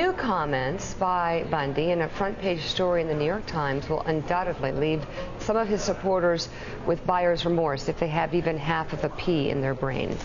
New comments by Bundy in a front-page story in the New York Times will undoubtedly leave some of his supporters with buyer's remorse if they have even half of a pea in their brain.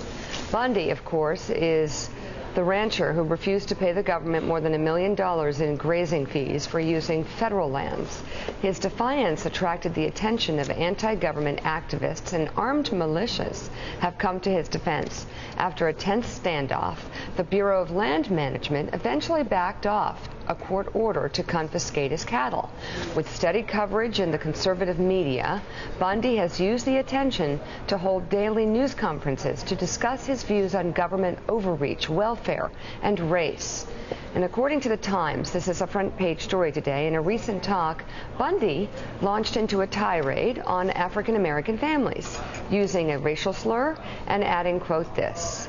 Bundy, of course, is the rancher who refused to pay the government more than $1 million in grazing fees for using federal lands. His defiance attracted the attention of anti-government activists, and armed militias have come to his defense. After a tense standoff, the Bureau of Land Management eventually backed off a court order to confiscate his cattle. With steady coverage in the conservative media, Bundy has used the attention to hold daily news conferences to discuss his views on government overreach, welfare, and race. And according to the Times, this is a front-page story today, in a recent talk, Bundy launched into a tirade on African-American families, using a racial slur and adding, quote, this: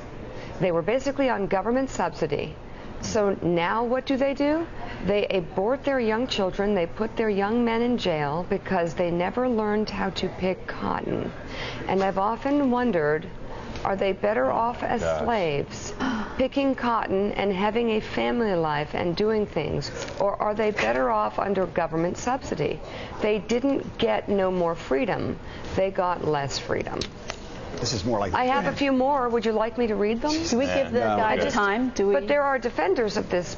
"They were basically on government subsidy. So now what do? They abort their young children, they put their young men in jail because they never learned how to pick cotton. And I've often wondered, are they better off as slaves, picking cotton and having a family life and doing things, or are they better off under government subsidy? They didn't get no more freedom, they got less freedom." This is more like... I have a few more. Would you like me to read them? Do we give the guy the time? Do we? But there are defenders of this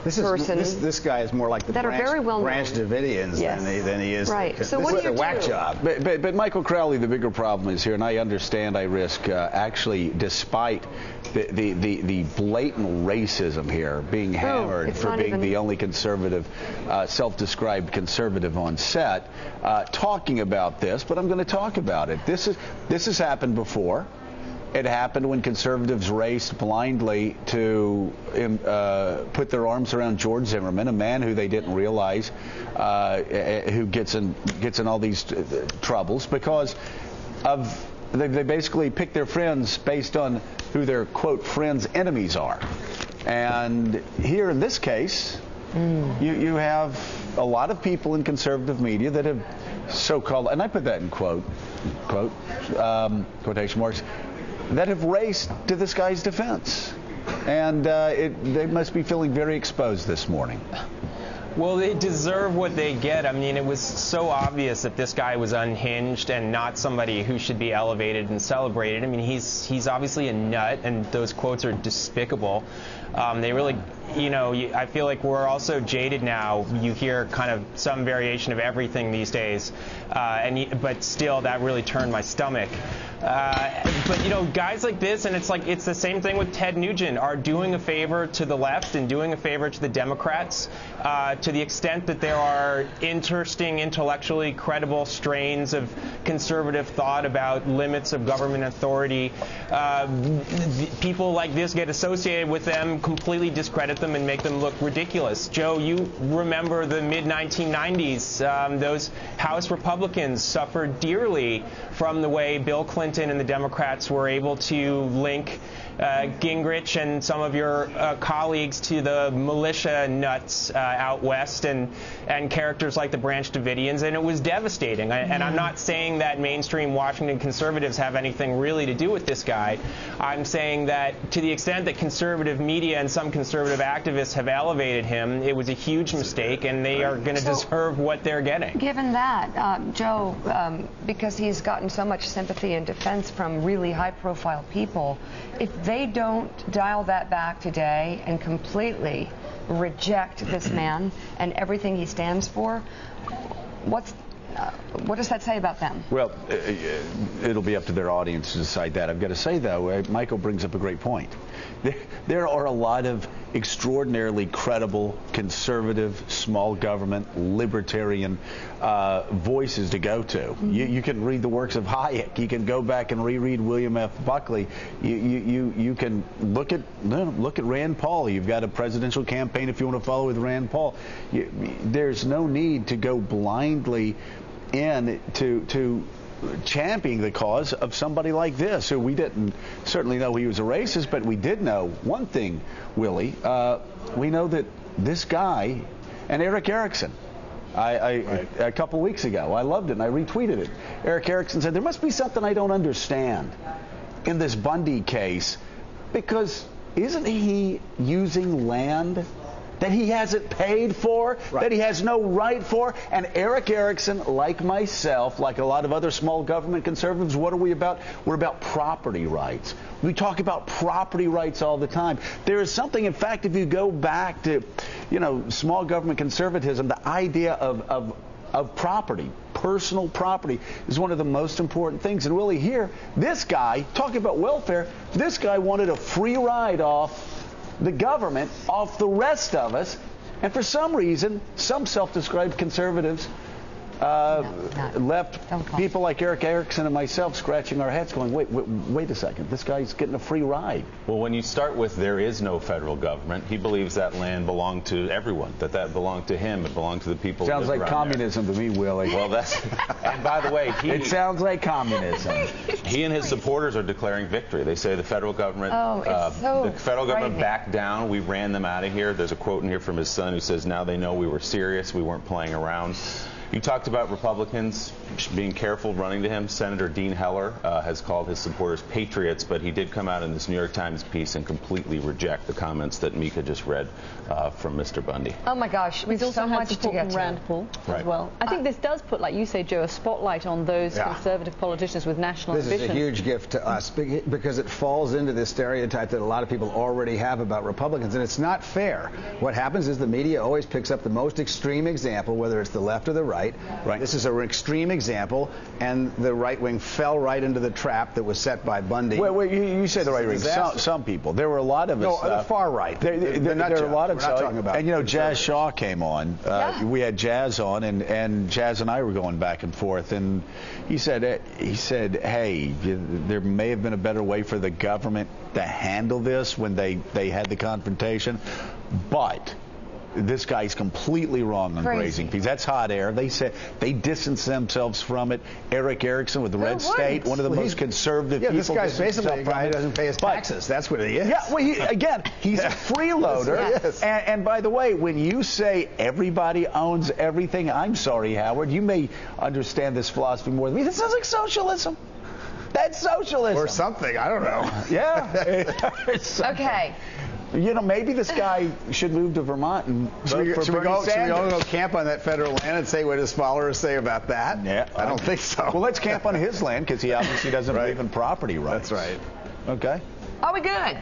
person. This guy is more like the that are very well Branch Davidians than he is. Right. So what do you do? Whack job. But Michael Crowley, the bigger problem is here, and I understand I risk actually, despite the blatant racism here, being hammered for being the only conservative, self-described conservative on set, talking about this. But I'm going to talk about it. This has happened before. It happened when conservatives raced blindly to put their arms around George Zimmerman, a man who they didn't realize who gets in all these troubles because of they basically pick their friends based on who their, quote, friends' enemies are. And here in this case, you have a lot of people in conservative media that have so-called, and I put that in quotation marks, that have raced to this guy's defense. And they must be feeling very exposed this morning. Well, they deserve what they get. I mean, it was so obvious that this guy was unhinged and not somebody who should be elevated and celebrated. I mean, he's obviously a nut, and those quotes are despicable. They really, I feel like we're also jaded now. You hear kind of some variation of everything these days, but still, that really turned my stomach. But guys like this, and it's the same thing with Ted Nugent, are doing a favor to the left and doing a favor to the Democrats, to the extent that there are interesting, intellectually credible strains of conservative thought about limits of government authority. People like this get associated with them, completely discredit them, and make them look ridiculous. Joe, you remember the mid-1990s. Those House Republicans suffered dearly from the way Bill Clinton and the Democrats were able to link Gingrich and some of your colleagues to the militia nuts out west and characters like the Branch Davidians, and it was devastating. And I'm not saying that mainstream Washington conservatives have anything really to do with this guy. I'm saying that to the extent that conservative media and some conservative activists have elevated him, it was a huge mistake, and they are going to deserve what they're getting. Given that, Joe, because he's gotten so much sympathy and defense from really high-profile people, if they don't dial that back today and completely reject this man and everything he stands for, what does that say about them? Well, it'll be up to their audience to decide that. I've got to say, though, Michael brings up a great point. There are a lot of extraordinarily credible, conservative, small government, libertarian voices to go to. You can read the works of Hayek. You can go back and reread William F. Buckley. You can look at Rand Paul. You've got a presidential campaign if you want to follow with Rand Paul. There's no need to go blindly in to championing the cause of somebody like this, who we didn't certainly know he was a racist, but we did know one thing, Willie. We know that this guy, and Eric Erickson, a couple weeks ago, I loved it and I retweeted it. Eric Erickson said, there must be something I don't understand in this Bundy case, because isn't he using land that he hasn't paid for, that he has no right for. And Eric Erickson, like myself, like a lot of other small government conservatives, what are we about? We're about property rights. We talk about property rights all the time. There is something, in fact, if you go back to, small government conservatism, the idea of property, personal property, is one of the most important things. And really here, this guy, talking about welfare, this guy wanted a free ride off the government, off the rest of us. And for some reason, some self-described conservatives left people like Eric Erickson and myself scratching our heads going, wait a second, this guy's getting a free ride. Well, when you start with there is no federal government, he believes that land belonged to everyone, that belonged to him, it belonged to the people. Sounds like communism to me, Willie. Well, and by the way, it sounds like communism. He and his supporters are declaring victory. They say the federal government, backed down. We ran them out of here. There's a quote in here from his son who says, now they know we were serious, we weren't playing around. You talked about Republicans being careful running to him. Senator Dean Heller has called his supporters patriots, but he did come out in this New York Times piece and completely reject the comments that Mika just read from Mr. Bundy. Oh my gosh, we've also had support from Rand Paul as well. I think this does put, like you say, Joe, a spotlight on those conservative politicians with national ambition. This is a huge gift to us because it falls into this stereotype that a lot of people already have about Republicans, and it's not fair. What happens is the media always picks up the most extreme example, whether it's the left or the right. This is an extreme example, and the right wing fell right into the trap that was set by Bundy. Wait, you say the right wing. Some people. There were a lot of us. No, the far right. There are a lot of us. And Jazz Shaw came on. We had Jazz on, and Jazz and I were going back and forth, and he said, hey, there may have been a better way for the government to handle this when they had the confrontation, but this guy's completely wrong on grazing fees. That's hot air. They said they distanced themselves from it. Eric Erickson with the Red State, one of the most conservative people. This guy's basically a guy who doesn't pay his taxes. That's what he is. Yeah, well, he's a freeloader. Yes. And by the way, when you say everybody owns everything, I'm sorry, Howard, you may understand this philosophy more than me. This sounds like socialism. That's socialism. Or something. I don't know. Yeah. Okay. Maybe this guy should move to Vermont and vote for Bernie Sanders. Should we all go camp on that federal land and say what his followers say about that? Yeah. I don't think so. Well, let's camp on his land because he obviously doesn't believe in property rights. That's right. Okay. Are we good?